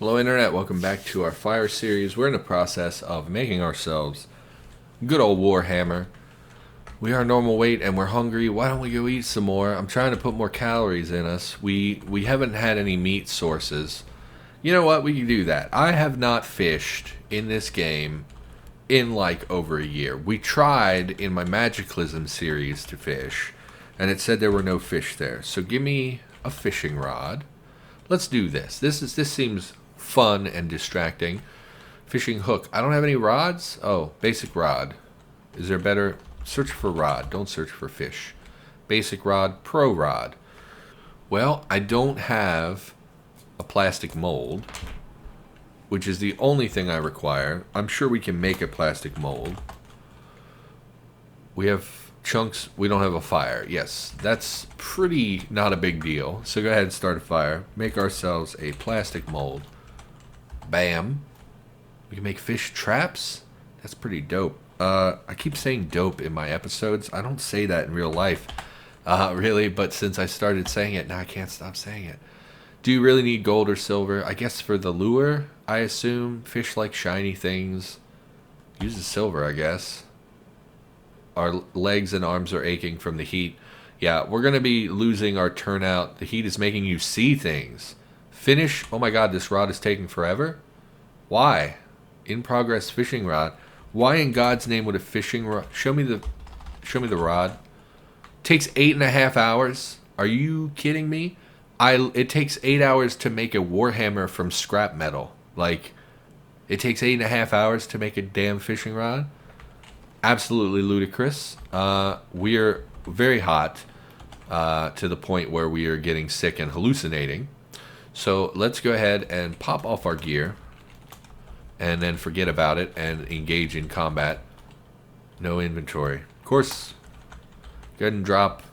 Hello Internet, welcome back to our Fire series. We're in the process of making ourselves good old Warhammer. We are normal weight and we're hungry. Why don't we go eat some more? I'm trying to put more calories in us. We haven't had any meat sources. You know what? We can do that. I have not fished in this game in like over a year. We tried in my Cataclysm series to fish, and it said there were no fish there. So give me a fishing rod. Let's do this. This seems fun and distracting. Fishing hook. I don't have any rods. Oh, basic rod. Is there better? Search for rod. Don't search for fish. Basic rod. Pro rod. Well, I don't have a plastic mold, which is the only thing I require. I'm sure we can make a plastic mold. We have chunks. We don't have a fire. Yes, that's pretty not a big deal. So go ahead and start a fire. Make ourselves a plastic mold. Bam. We can make fish traps. That's pretty dope. I keep saying dope in my episodes. I don't say that in real life, really, but since I started saying it, now I can't stop saying it. Do you really need gold or silver? I guess for the lure, I assume. Fish like shiny things. Use the silver, I guess. Our legs and arms are aching from the heat. Yeah, we're going to be losing our turnout. The heat is making you see things. Finish. Oh my god, this rod is taking forever. Why? In progress fishing rod. Why in God's name would a fishing rod... Show me the rod. Takes 8.5 hours. Are you kidding me? It takes 8 hours to make a warhammer from scrap metal. Like, it takes 8.5 hours to make a damn fishing rod? Absolutely ludicrous. We are very hot to the point where we are getting sick and hallucinating. So let's go ahead and pop off our gear and then forget about it and engage in combat. No inventory. Of course, go ahead and drop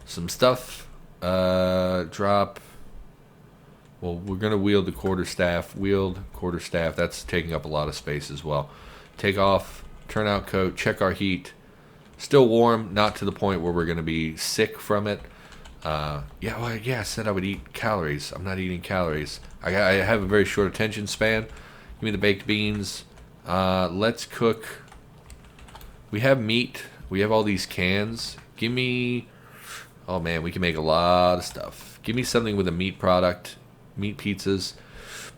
some stuff. Drop. Well, we're going to wield the quarterstaff. Wield quarterstaff. That's taking up a lot of space as well. Take off. Turnout coat. Check our heat. Still warm. Not to the point where we're going to be sick from it. I said I would eat calories. I'm not eating calories. I have a very short attention span. Give me the baked beans. Let's cook. We have meat. We have all these cans. Give me... Oh man, we can make a lot of stuff. Give me something with a meat product. Meat pizzas.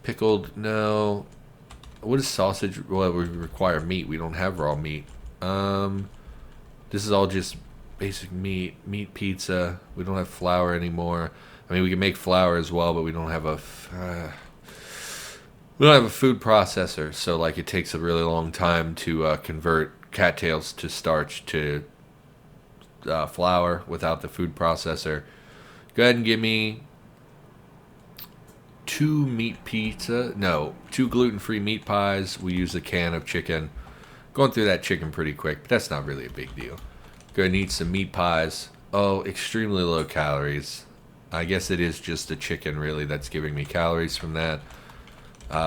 Pickled, no. What is sausage? Well, we require meat. We don't have raw meat. This is all just basic meat. Meat pizza. We don't have flour anymore. I mean, we can make flour as well, but we don't have a food processor. So, like, it takes a really long time to convert cattails to starch to flour without the food processor. Go ahead and give me 2 gluten-free meat pies. We use a can of chicken. Going through that chicken pretty quick, but that's not really a big deal. Go ahead and eat some meat pies. Oh, extremely low calories. I guess it is just the chicken really that's giving me calories from that.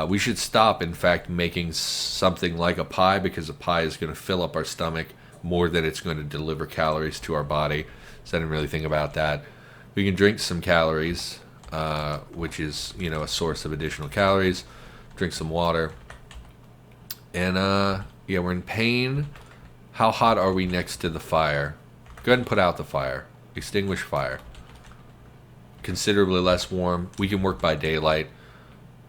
We should stop, in fact, making something like a pie, because a pie is going to fill up our stomach more than it's going to deliver calories to our body. So I didn't really think about that. We can drink some calories, which is, a source of additional calories. Drink some water. And, we're in pain. How hot are we next to the fire? Go ahead and put out the fire. Extinguish fire. Considerably less warm. We can work by daylight.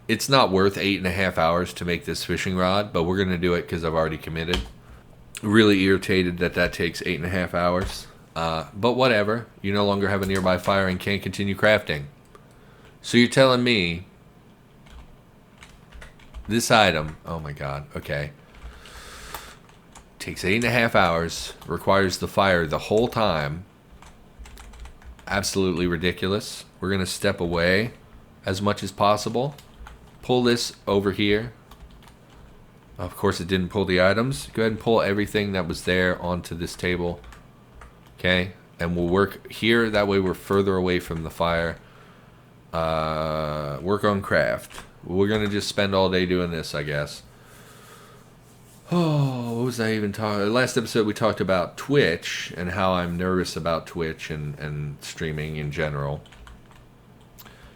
It's not worth 8.5 hours to make this fishing rod, but we're going to do it because I've already committed. Really irritated that takes 8.5 hours. But whatever. You no longer have a nearby fire and can't continue crafting. So you're telling me this item... Oh my god. Okay. Takes 8.5 hours. Requires the fire the whole time. Absolutely ridiculous. We're going to step away as much as possible. Pull this over here. Of course, it didn't pull the items. Go ahead and pull everything that was there onto this table. Okay? And we'll work here. That way we're further away from the fire. Work on craft. We're going to just spend all day doing this, I guess. Oh, what was I even talking? Last episode we talked about Twitch and how I'm nervous about Twitch and streaming in general.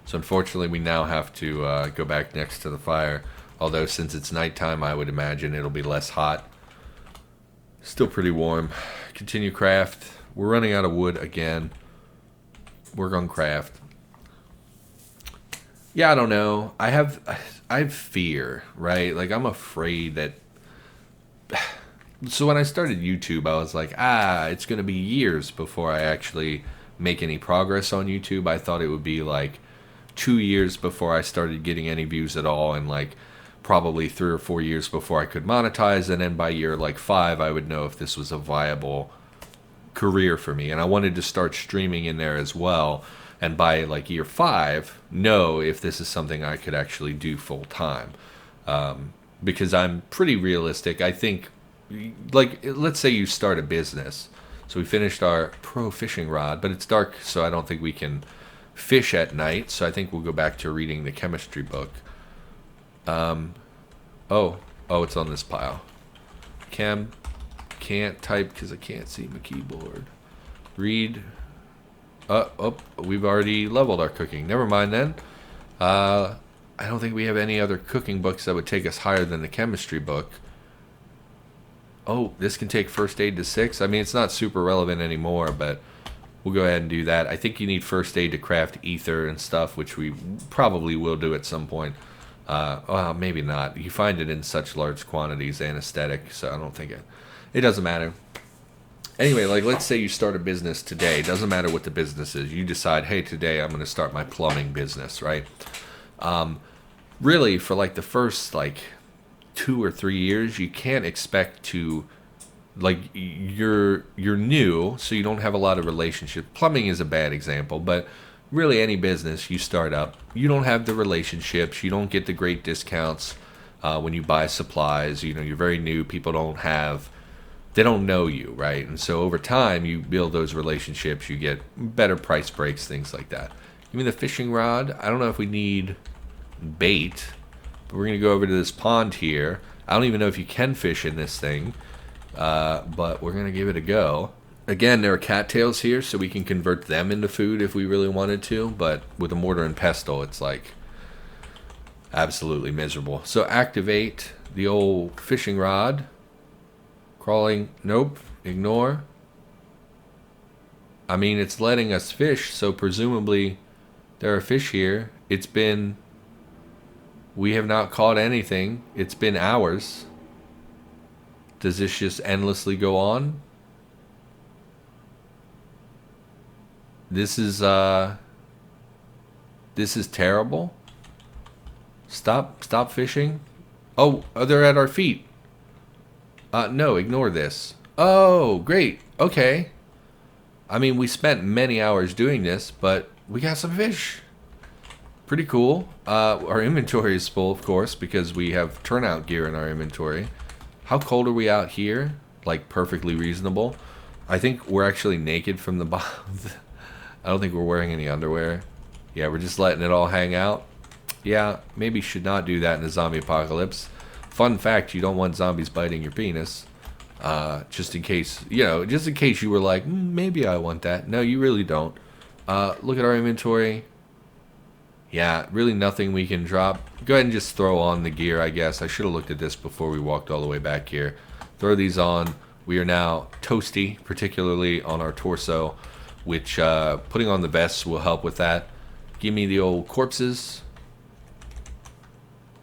So unfortunately, we now have to go back next to the fire. Although since it's nighttime, I would imagine it'll be less hot. Still pretty warm. Continue craft. We're running out of wood again. Work on craft. Yeah, I don't know. I have fear, right? Like, I'm afraid that. So when I started YouTube, I was like, it's going to be years before I actually make any progress on YouTube. I thought it would be like 2 years before I started getting any views at all, and like probably 3 or 4 years before I could monetize, and then by year like 5 I would know if this was a viable career for me. And I wanted to start streaming in there as well, and by like year 5 know if this is something I could actually do full time, because I'm pretty realistic. I think, like, let's say you start a business. So we finished our pro fishing rod, but it's dark, so I don't think we can fish at night. So I think we'll go back to reading the chemistry book. Oh, it's on this pile. Can't type because I can't see my keyboard. Read. We've already leveled our cooking. Never mind then. I don't think we have any other cooking books that would take us higher than the chemistry book. Oh, this can take first aid to 6. I mean, it's not super relevant anymore, but we'll go ahead and do that. I think you need first aid to craft ether and stuff, which we probably will do at some point. Well, maybe not. You find it in such large quantities, anesthetic, so I don't think it doesn't matter. Anyway, like, let's say you start a business today. It doesn't matter what the business is. You decide, hey, today I'm going to start my plumbing business, right? Really, for like the first like 2 or 3 years, you can't expect to, like, you're new, so you don't have a lot of relationships. Plumbing is a bad example, but really any business you start up, you don't have the relationships, you don't get the great discounts when you buy supplies. You know, you're very new, people they don't know you, right? And so over time, you build those relationships, you get better price breaks, things like that. Give me the fishing rod. I don't know if we need bait, but we're going to go over to this pond here. I don't even know if you can fish in this thing, but we're going to give it a go. Again, there are cattails here, so we can convert them into food if we really wanted to, but with a mortar and pestle, it's like absolutely miserable. So activate the old fishing rod. Crawling, nope, ignore. I mean, it's letting us fish, so presumably there are fish here. We have not caught anything. It's been hours. Does this just endlessly go on? This is terrible. Stop fishing. Oh, they're at our feet. No, ignore this. Oh, great. Okay. I mean, we spent many hours doing this, but we got some fish. Pretty cool. Our inventory is full, of course, because we have turnout gear in our inventory. How cold are we out here? Like, perfectly reasonable. I think we're actually naked from the bottom. I don't think we're wearing any underwear. Yeah, we're just letting it all hang out. Yeah, maybe should not do that in a zombie apocalypse. Fun fact, you don't want zombies biting your penis. Just in case, just in case you were like, maybe I want that. No, you really don't. Look at our inventory. Yeah, really nothing we can drop. Go ahead and just throw on the gear, I guess. I should have looked at this before we walked all the way back here. Throw these on. We are now toasty, particularly on our torso, which putting on the vests will help with that. Give me the old corpses.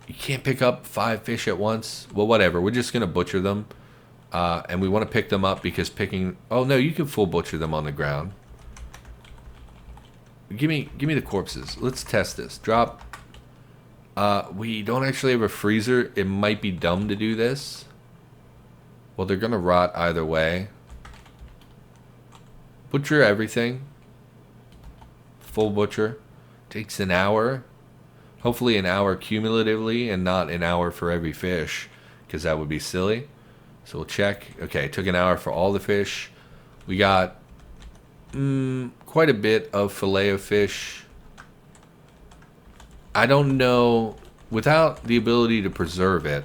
You can't pick up 5 fish at once. Well, whatever. We're just going to butcher them. And we want to pick them up because picking... Oh, no, you can full butcher them on the ground. Give me the corpses. Let's test this. Drop. We don't actually have a freezer. It might be dumb to do this. Well, they're going to rot either way. Butcher everything. Full butcher. Takes an hour. Hopefully an hour cumulatively and not an hour for every fish, because that would be silly. So we'll check. Okay, it took an hour for all the fish. We got quite a bit of fillet of fish. I don't know, without the ability to preserve it.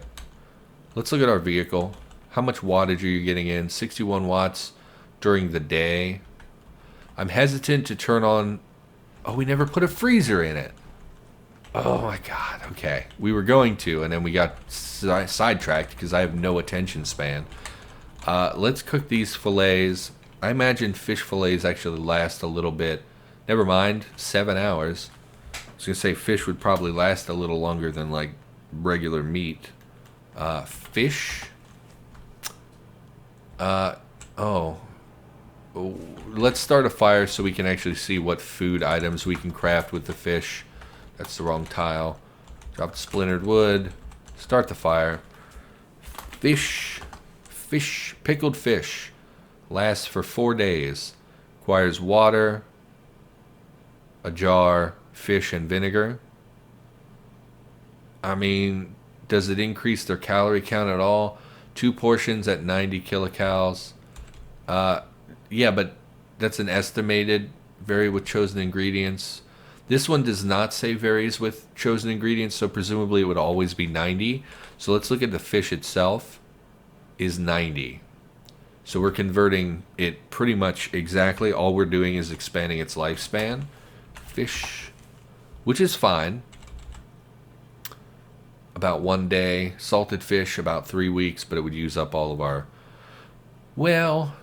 Let's look at our vehicle. How much wattage are you getting in? 61 watts during the day. I'm hesitant to turn on... Oh, we never put a freezer in it. Oh my god, okay. We were going to, and then we got sidetracked because I have no attention span. Let's cook these fillets. I imagine fish fillets actually last a little bit. Never mind, 7 hours. I was going to say fish would probably last a little longer than like regular meat. Fish. Oh. Let's start a fire so we can actually see what food items we can craft with the fish. That's the wrong tile. Drop the splintered wood. Start the fire. Fish. Fish. Pickled fish. Lasts for 4 days. Requires water, a jar, fish, and vinegar. I mean, does it increase their calorie count at all? 2 portions at 90 kilocalories. Yeah, but that's an estimated. Vary with chosen ingredients. This one does not say varies with chosen ingredients, so presumably it would always be 90. So let's look at the fish itself. Is 90. So we're converting it pretty much exactly. All we're doing is expanding its lifespan. Fish, which is fine. About 1 day. Salted fish, about 3 weeks, but it would use up all of our... Well,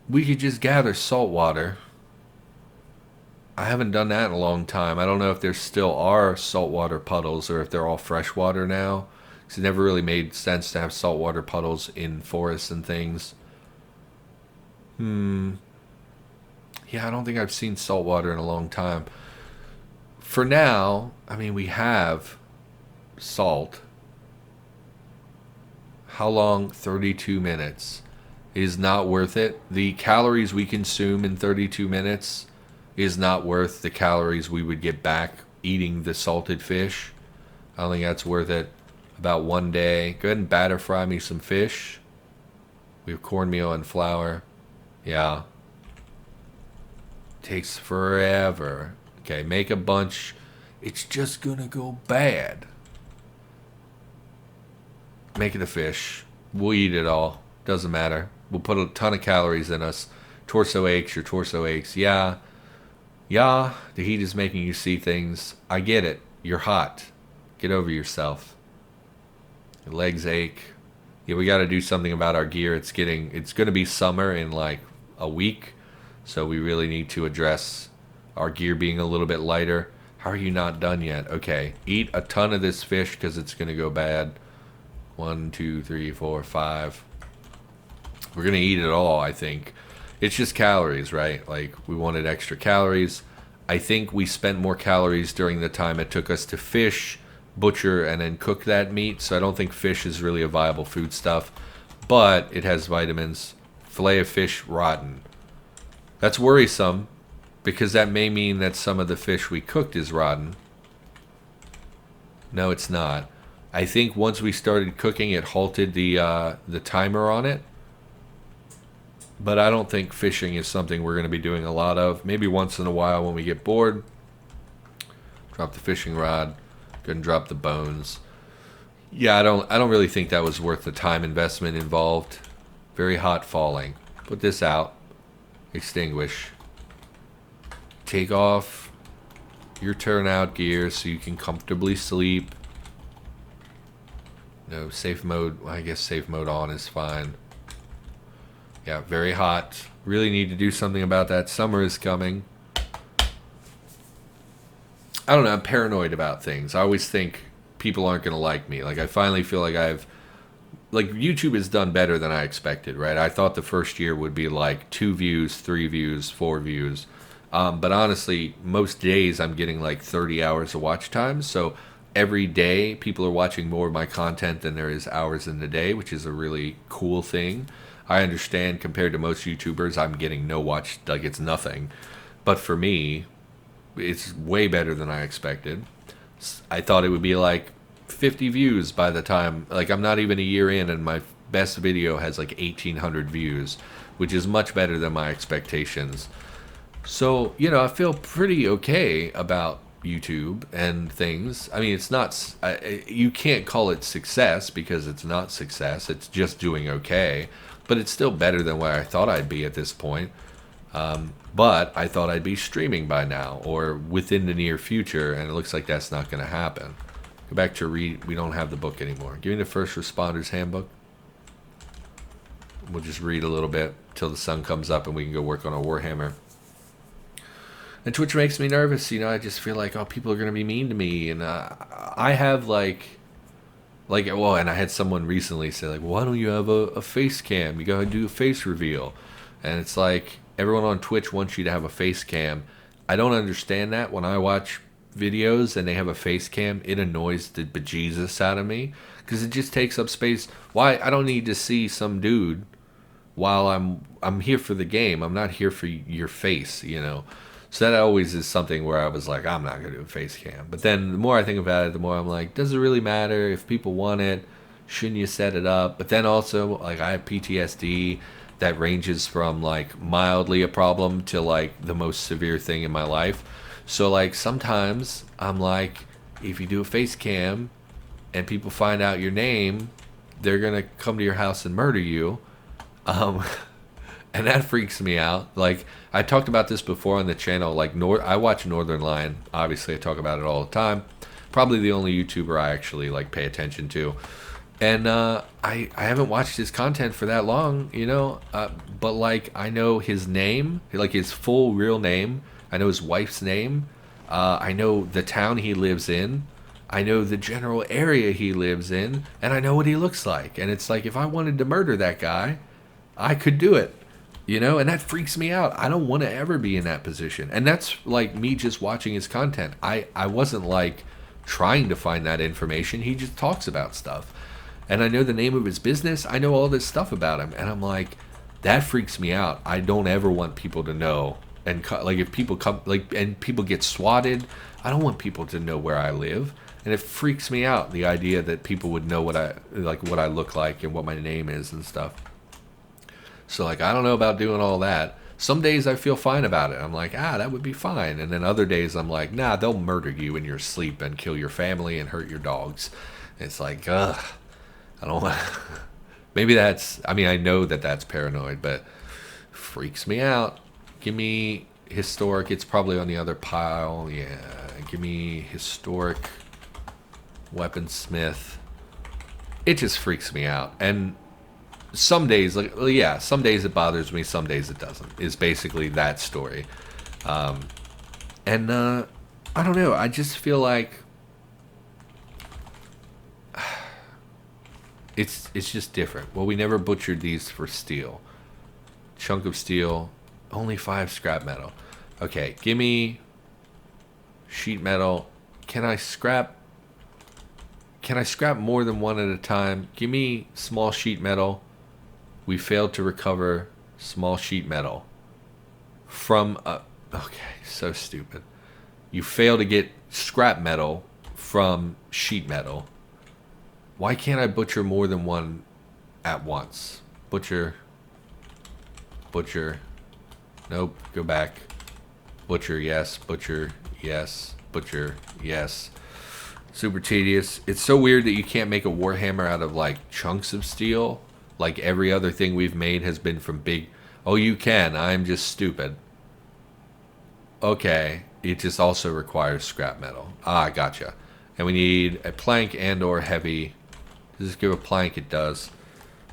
we could just gather salt water. I haven't done that in a long time. I don't know if there still are saltwater puddles or if they're all freshwater now. Because it never really made sense to have saltwater puddles in forests and things. Yeah, I don't think I've seen saltwater in a long time. For now, I mean, we have salt. How long? 32 minutes. It is not worth it. The calories we consume in 32 minutes is not worth the calories we would get back eating the salted fish. I don't think that's worth it. About 1 day. Go ahead and batter fry me some fish. We have cornmeal and flour. Yeah. Takes forever. Okay, make a bunch. It's just gonna go bad. Make it a fish. We'll eat it all. Doesn't matter. We'll put a ton of calories in us. Torso aches, your torso aches. Yeah. Yeah, the heat is making you see things. I get it. You're hot. Get over yourself. Your legs ache. Yeah, we got to do something about our gear. It's going to be summer in like a week, so we really need to address our gear being a little bit lighter. How are you not done yet? Okay, eat a ton of this fish because it's going to go bad. 1, 2, 3, 4, 5. We're going to eat it all, I think. It's just calories, right? Like, we wanted extra calories. I think we spent more calories during the time it took us to fish, butcher, and then cook that meat. So I don't think fish is really a viable food stuff. But it has vitamins. Fillet of fish, rotten. That's worrisome, because that may mean that some of the fish we cooked is rotten. No, it's not. I think once we started cooking, it halted the timer on it. But I don't think fishing is something we're going to be doing a lot of. Maybe once in a while when we get bored. Drop the fishing rod. Go and drop the bones. Yeah, I don't really think that was worth the time investment involved. Very hot falling. Put this out. Extinguish. Take off your turnout gear so you can comfortably sleep. No, safe mode. Well, I guess safe mode on is fine. Yeah, very hot. Really need to do something about that. Summer is coming. I don't know. I'm paranoid about things. I always think people aren't going to like me. Like, I finally feel like YouTube has done better than I expected, right? I thought the first year would be like 2 views, 3 views, 4 views. But honestly, most days I'm getting like 30 hours of watch time. So every day people are watching more of my content than there is hours in the day, which is a really cool thing. I understand compared to most YouTubers, I'm getting no watch, like it's nothing. But for me, it's way better than I expected. I thought it would be like 50 views by the time, like I'm not even a year in and my best video has like 1,800 views, which is much better than my expectations. So, I feel pretty okay about YouTube and things. I mean, it's not, you can't call it success because it's not success. It's just doing okay. But it's still better than where I thought I'd be at this point. But I thought I'd be streaming by now or within the near future, and it looks like that's not going to happen. Go back to read. We don't have the book anymore. Give me the First Responders Handbook. We'll just read a little bit till the sun comes up and we can go work on our Warhammer. And Twitch makes me nervous. I just feel like, oh, people are going to be mean to me. And I have and I had someone recently say, like, why don't you have a face cam? You got to do a face reveal. And it's like, everyone on Twitch wants you to have a face cam. I don't understand that. When I watch videos and they have a face cam, it annoys the bejesus out of me. Because it just takes up space. Why? I don't need to see some dude while I'm here for the game. I'm not here for your face, So that always is something where I was like, I'm not going to do a face cam. But then the more I think about it, the more I'm like, does it really matter? If people want it, shouldn't you set it up? But then also, like, I have PTSD that ranges from, like, mildly a problem to, like, the most severe thing in my life. So, like, sometimes I'm like, if you do a face cam and people find out your name, they're going to come to your house and murder you. And that freaks me out. Like, I talked about this before on the channel. Like, I watch Northern Lion. Obviously, I talk about it all the time. Probably the only YouTuber I actually, like, pay attention to. And I haven't watched his content for that long, but, like, I know his name, like, his full real name. I know his wife's name. I know the town he lives in. I know the general area he lives in. And I know what he looks like. And it's like, if I wanted to murder that guy, I could do it. And that freaks me out. I don't want to ever be in that position. And that's like me just watching his content. I wasn't like trying to find that information. He just talks about stuff. And I know the name of his business. I know all this stuff about him. And I'm like, that freaks me out. I don't ever want people to know. And like, if people come, like, and people get swatted, I don't want people to know where I live. And it freaks me out, the idea that people would know what I look like and what my name is and stuff. So, like, I don't know about doing all that. Some days I feel fine about it. I'm like, that would be fine. And then other days I'm like, nah, they'll murder you in your sleep and kill your family and hurt your dogs. And it's like, ugh, I don't want Maybe I know that that's paranoid, but freaks me out. Give me historic. It's probably on the other pile. Yeah, give me historic weaponsmith. It just freaks me out. And some days, some days it bothers me, some days it doesn't. Is basically that story. I don't know. I just feel like it's just different. Well, we never butchered these for steel. Chunk of steel, only 5 scrap metal. Okay, give me sheet metal. Can I scrap more than one at a time? Give me small sheet metal. We failed to recover small sheet metal from okay, so stupid. You fail to get scrap metal from sheet metal. Why can't I butcher more than one at once? Butcher. Nope, go back. Butcher, yes. Butcher, yes. Butcher, yes. Super tedious. It's so weird that you can't make a Warhammer out of, like, chunks of steel. Like, every other thing we've made has been from big... Oh, you can. I'm just stupid. Okay. It just also requires scrap metal. Gotcha. And we need a plank and or heavy. Just give a plank, it does.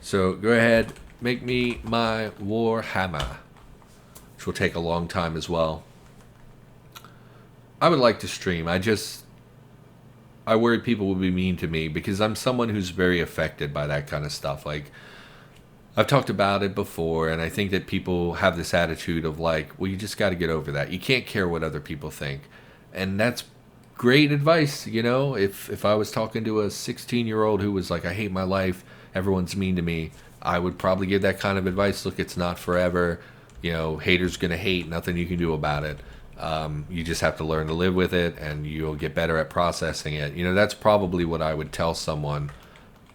So, go ahead. Make me my Warhammer. Which will take a long time as well. I would like to stream. I worry people will be mean to me because I'm someone who's very affected by that kind of stuff. Like, I've talked about it before, and I think that people have this attitude of like, well, you just got to get over that. You can't care what other people think. And that's great advice, If I was talking to a 16-year-old who was like, I hate my life, everyone's mean to me, I would probably give that kind of advice. Look, it's not forever. Haters going to hate, nothing you can do about it. You just have to learn to live with it, and you'll get better at processing it. That's probably what I would tell someone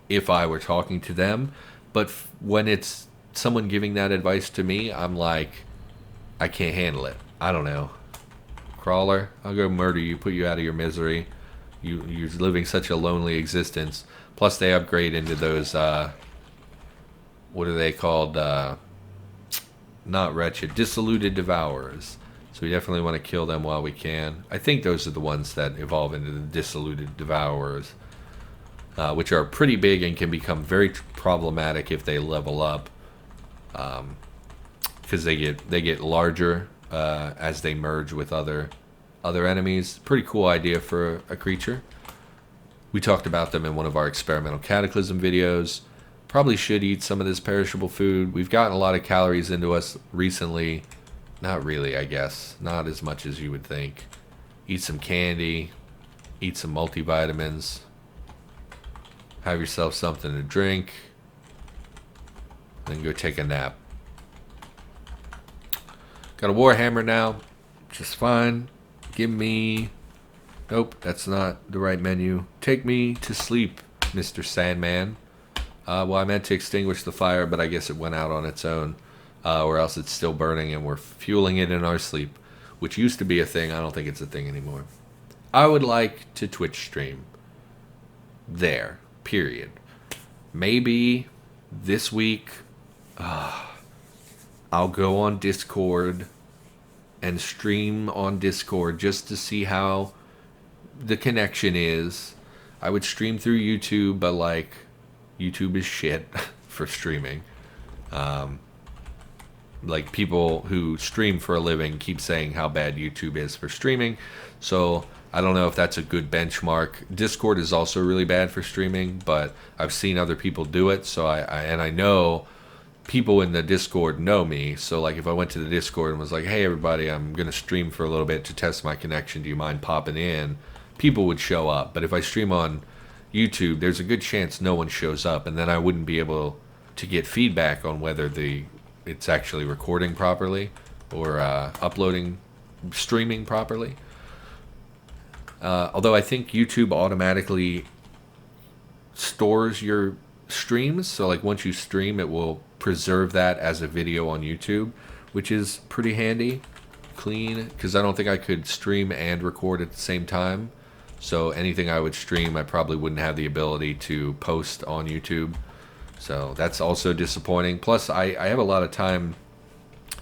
if I were talking to them. But when it's someone giving that advice to me, I'm like, I can't handle it. I don't know. Crawler, I'll go murder you, put you out of your misery. You're living such a lonely existence. Plus, they upgrade into those, what are they called? not wretched. Dissoluted devourers. So we definitely want to kill them while we can. I think those are the ones that evolve into the dissoluted devourers, which are pretty big and can become very problematic if they level up, because they get larger as they merge with other enemies. Pretty cool idea for a creature. We talked about them in one of our experimental Cataclysm videos. Probably should eat some of this perishable food. We've gotten a lot of calories into us recently. Not really, I guess. Not as much as you would think. Eat some candy. Eat some multivitamins. Have yourself something to drink. Then go take a nap. Got a Warhammer now. Just fine. Give me... Nope, that's not the right menu. Take me to sleep, Mr. Sandman. Well, I meant to extinguish the fire, but I guess it went out on its own. Or else it's still burning and we're fueling it in our sleep. Which used to be a thing. I don't think it's a thing anymore. I would like to Twitch stream. There. Period. Maybe this week I'll go on Discord and stream on Discord just to see how the connection is. I would stream through YouTube, but like YouTube is shit for streaming. Like people who stream for a living keep saying how bad YouTube is for streaming. So I don't know if that's a good benchmark. Discord is also really bad for streaming, but I've seen other people do it. So I know people in the Discord know me. So like if I went to the Discord and was like, hey everybody, I'm going to stream for a little bit to test my connection. Do you mind popping in? People would show up. But if I stream on YouTube, there's a good chance no one shows up. And then I wouldn't be able to get feedback on whether it's actually recording properly or streaming properly. Although I think YouTube automatically stores your streams. So like once you stream, it will preserve that as a video on YouTube, which is pretty handy, clean, because I don't think I could stream and record at the same time. So anything I would stream, I probably wouldn't have the ability to post on YouTube. So that's also disappointing. Plus, I have a lot of time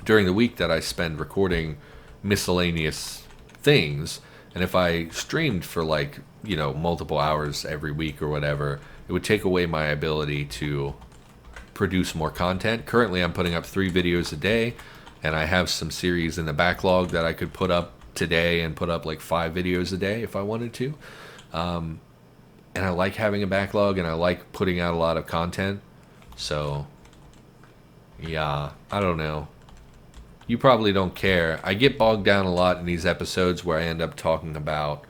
during the week that I spend recording miscellaneous things. And if I streamed for like, multiple hours every week or whatever, it would take away my ability to produce more content. Currently, I'm putting up 3 videos a day, and I have some series in the backlog that I could put up today and put up like 5 videos a day if I wanted to. And I like having a backlog, and I like putting out a lot of content. So, yeah, I don't know. You probably don't care. I get bogged down a lot in these episodes where I end up talking about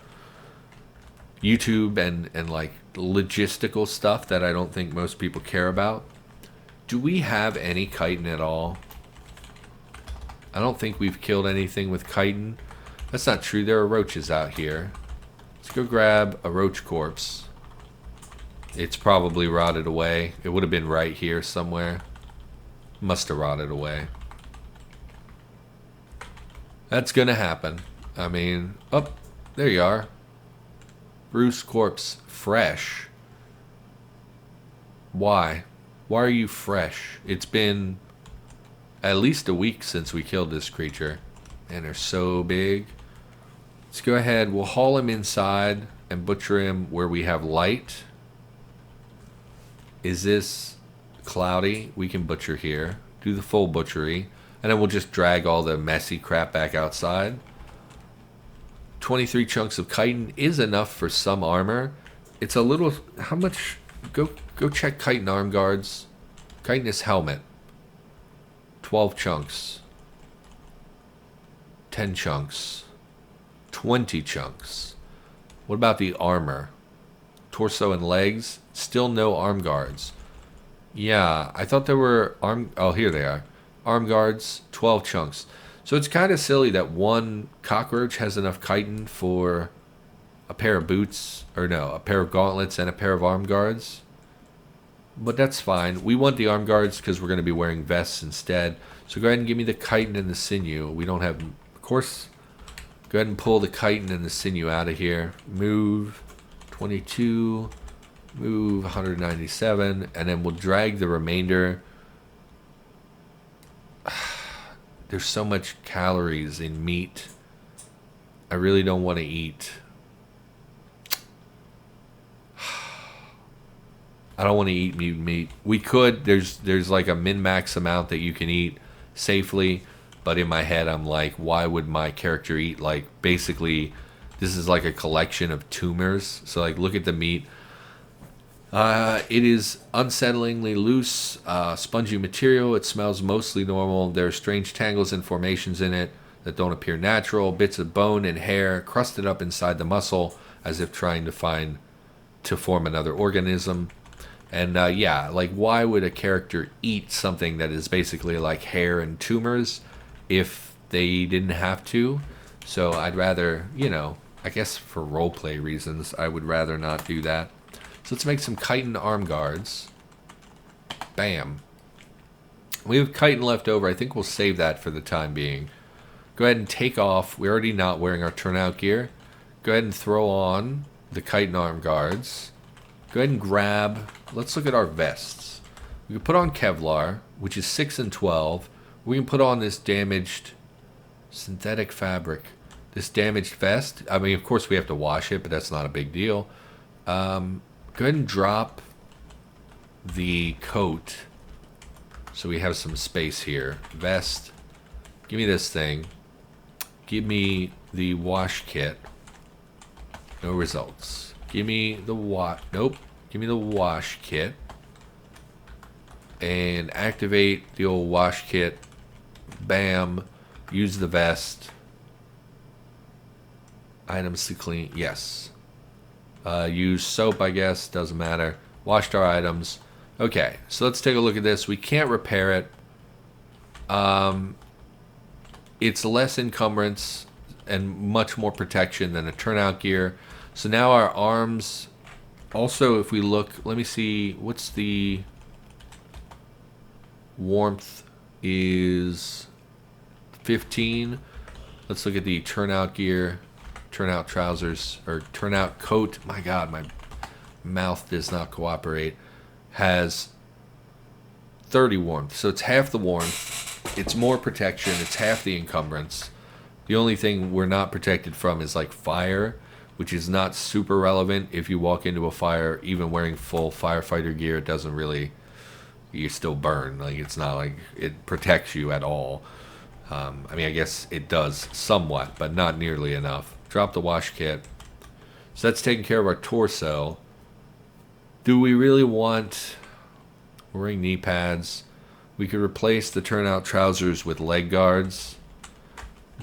YouTube and like logistical stuff that I don't think most people care about. Do we have any chitin at all? I don't think we've killed anything with chitin. That's not true. There are roaches out here. Let's go grab a roach corpse. It's probably rotted away. It would have been right here somewhere. Must have rotted away. That's gonna happen. I mean, oh, there you are. Bruce corpse, fresh. Why? Why are you fresh? It's been at least a week since we killed this creature. And they're so big. Let's go ahead. We'll haul him inside and butcher him where we have light. Is this cloudy? We can butcher here. Do the full butchery. And then we'll just drag all the messy crap back outside. 23 chunks of chitin is enough for some armor. It's a little... How much... Go check chitin arm guards. Chitinous helmet. 12 chunks. 10 chunks. 20 chunks. What about the armor? Torso and legs. Still no arm guards. Yeah, I thought there were arm... Oh, here they are. Arm guards, 12 chunks. So it's kind of silly that one cockroach has enough chitin for a pair of boots, or no, a pair of gauntlets and a pair of arm guards. But that's fine. We want the arm guards because we're going to be wearing vests instead. So go ahead and give me the chitin and the sinew. We don't have, of course, go ahead and pull the chitin and the sinew out of here. Move 22, move 197, and then we'll drag the remainder. there's so much calories in meat. I really don't want to eat. I don't want to eat meat. We could. There's like a min-max amount that you can eat safely, but in my head I'm like, why would my character eat, like, basically this is like a collection of tumors. So like, look at the meat. It is unsettlingly loose, spongy material. It smells mostly normal. There are strange tangles and formations in it that don't appear natural. Bits of bone and hair crusted up inside the muscle as if trying to form another organism. And yeah, like, why would a character eat something that is basically like hair and tumors if they didn't have to? So I'd rather, I guess for roleplay reasons, I would rather not do that. So let's make some chitin arm guards. Bam. We have chitin left over. I think we'll save that for the time being. Go ahead and take off. We're already not wearing our turnout gear. Go ahead and throw on the chitin arm guards. Go ahead and grab, let's look at our vests. We can put on Kevlar, which is 6 and 12. We can put on this damaged synthetic fabric. This damaged vest. I mean, of course we have to wash it, but that's not a big deal. Go ahead and drop the coat so we have some space here. Vest. Give me this thing. Give me the wash kit. No results. Give me the nope. Give me the wash kit. And activate the old wash kit. Bam. Use the vest. Items to clean. Yes. Use soap, I guess. Doesn't matter. Washed our items. Okay. So let's take a look at this. We can't repair it. It's less encumbrance and much more protection than a turnout gear. So now our arms, also if we look, let me see, what's the warmth is 15. Let's look at the turnout gear, turnout trousers, or turnout coat. My God, my mouth does not cooperate. Has 30 warmth, so it's half the warmth. It's more protection, it's half the encumbrance. The only thing we're not protected from is like fire, which is not super relevant. If you walk into a fire, even wearing full firefighter gear, it doesn't really, you still burn. Like, it's not like it protects you at all. I mean, I guess it does somewhat, but not nearly enough. Drop the wash kit. So that's taking care of our torso. Do we really want wearing knee pads? We could replace the turnout trousers with leg guards,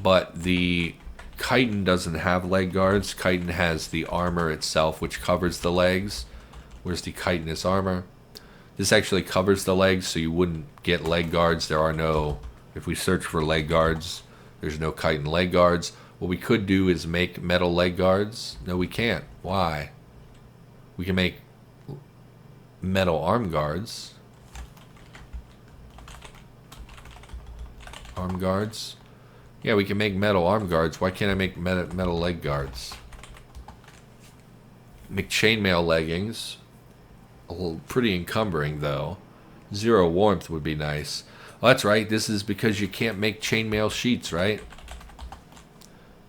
but the chitin doesn't have leg guards. Chitin has the armor itself, which covers the legs. Where's the chitinous armor? This actually covers the legs, so you wouldn't get leg guards. There are no, if we search for leg guards, there's no chitin leg guards. What we could do is make metal leg guards. No, we can't. Why? We can make metal arm guards. Arm guards. Yeah, we can make metal arm guards. Why can't I make metal leg guards? Make chainmail leggings. A little pretty encumbering, though. 0 warmth would be nice. Oh, that's right. This is because you can't make chainmail sheets, right?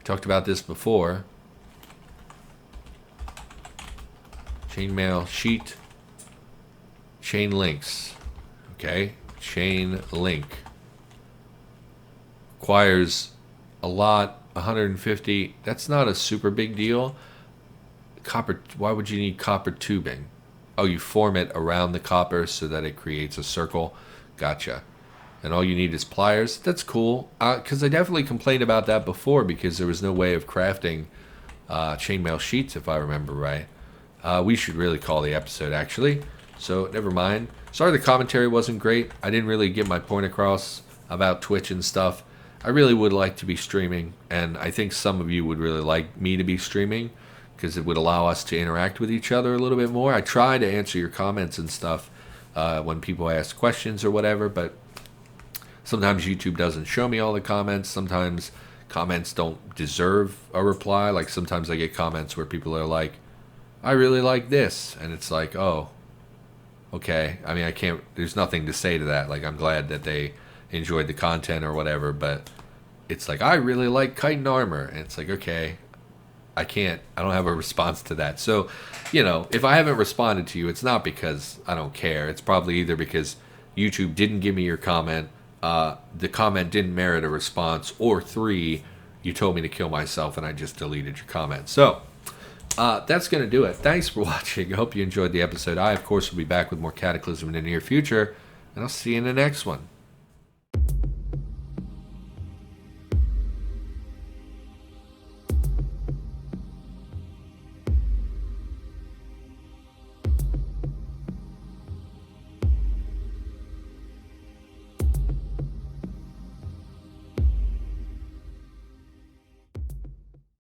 Talked about this before. Chainmail sheet. Chain links. Okay. Chain link. Requires a lot. 150. That's not a super big deal. Copper. Why would you need copper tubing? Oh, you form it around the copper so that it creates a circle. Gotcha. And all you need is pliers. That's cool. Because I definitely complained about that before because there was no way of crafting chainmail sheets, if I remember right. We should really call the episode, actually. So, never mind. Sorry the commentary wasn't great. I didn't really get my point across about Twitch and stuff. I really would like to be streaming, and I think some of you would really like me to be streaming because it would allow us to interact with each other a little bit more. I try to answer your comments and stuff when people ask questions or whatever, but sometimes YouTube doesn't show me all the comments. Sometimes comments don't deserve a reply. Like sometimes I get comments where people are like, I really like this. And it's like, oh, okay. I mean, I can't, there's nothing to say to that. Like, I'm glad that they enjoyed the content or whatever, but it's like, I really like Kite and Armor. And it's like, okay, I don't have a response to that. So, if I haven't responded to you, it's not because I don't care. It's probably either because YouTube didn't give me your comment, the comment didn't merit a response, or 3, you told me to kill myself and I just deleted your comment. So, that's going to do it. Thanks for watching. I hope you enjoyed the episode. I, of course, will be back with more Cataclysm in the near future, and I'll see you in the next one.